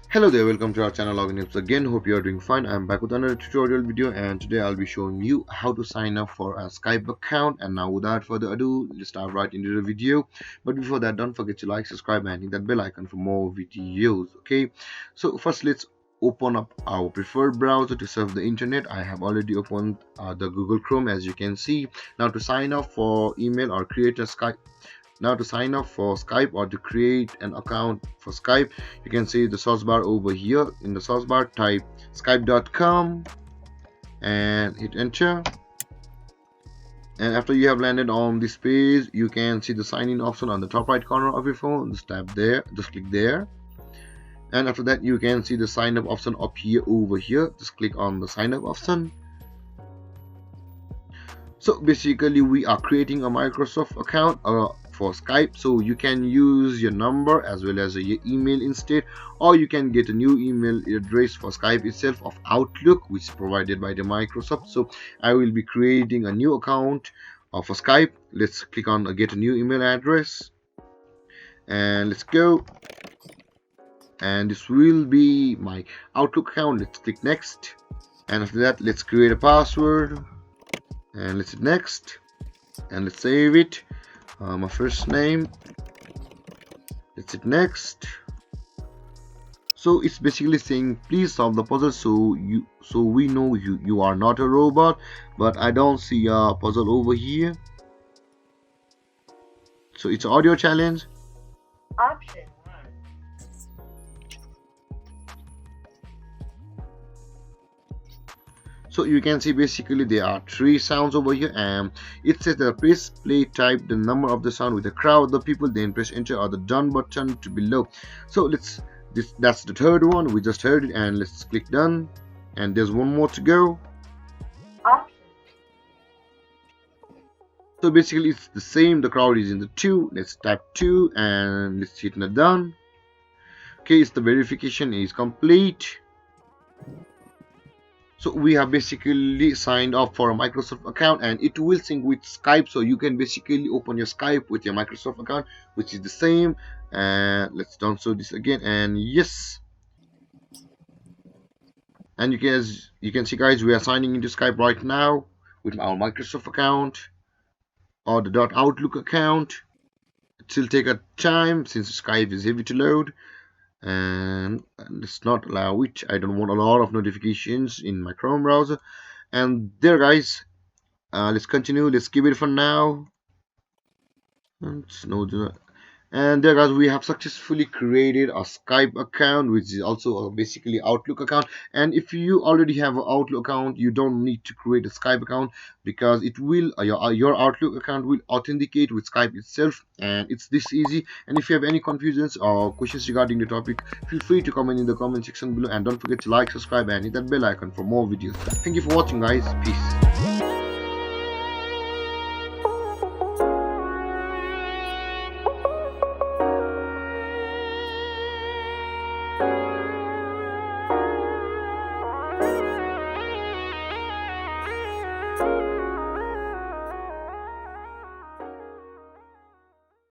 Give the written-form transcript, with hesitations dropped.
Hello there, welcome to our channel Login Tips again. Hope you are doing fine. I'm back with another tutorial video, and today I'll be showing you how to sign up for a Skype account. And now without further ado, let's dive right into the video. But before that, don't forget to like, subscribe and hit that bell icon for more videos. Okay, so first let's open up our preferred browser to surf the internet. I have already opened the Google Chrome, as you can see. Now to sign up for email or create a Skype or to create an account for Skype, you can see the search bar over here. In the search bar, type skype.com and hit enter. And after you have landed on this page, you can see the sign in option on the top right corner of your phone. Just tap there, just click there. And after that, you can see the sign up option up here over here. Just click on the sign up option. So basically we are creating a Microsoft account for Skype, so you can use your number as well as your email instead, or you can get a new email address for Skype itself of Outlook, which is provided by the Microsoft. So I will be creating a new account for Skype. Let's click on get a new email address and let's go, and this will be my Outlook account. Let's click next, and after that let's create a password and let's hit next and let's save it. My first name, let's hit next. So it's basically saying please solve the puzzle, so we know you are not a robot, but I don't see a puzzle over here. So it's audio challenge. Option 1. So you can see basically there are 3 sounds over here, and it says that press play, type the number of the sound with a crowd of the people, then press enter or the done button to below. So that's the third one. We just heard it, and let's click done, and there's one more to go. Option. So basically it's the same. The crowd is in the 2. Let's type 2 and let's hit the done. Okay, it's the verification is complete. So we have basically signed up for a Microsoft account, and it will sync with Skype, so you can basically open your Skype with your Microsoft account, which is the same. And let's download this again, and yes, and you can see guys, we are signing into Skype right now with our Microsoft account or the .outlook account. It will take a time since Skype is heavy to load, and let's not allow it. I don't want a lot of notifications in my Chrome browser. And there guys, let's continue. Let's give it for now. And there guys, we have successfully created a Skype account, which is also basically Outlook account. And if you already have an Outlook account, you don't need to create a Skype account, because it will your Outlook account will authenticate with Skype itself, and it's this easy. And if you have any confusions or questions regarding the topic, feel free to comment in the comment section below, and don't forget to like, subscribe and hit that bell icon for more videos. Thank you for watching guys. Peace.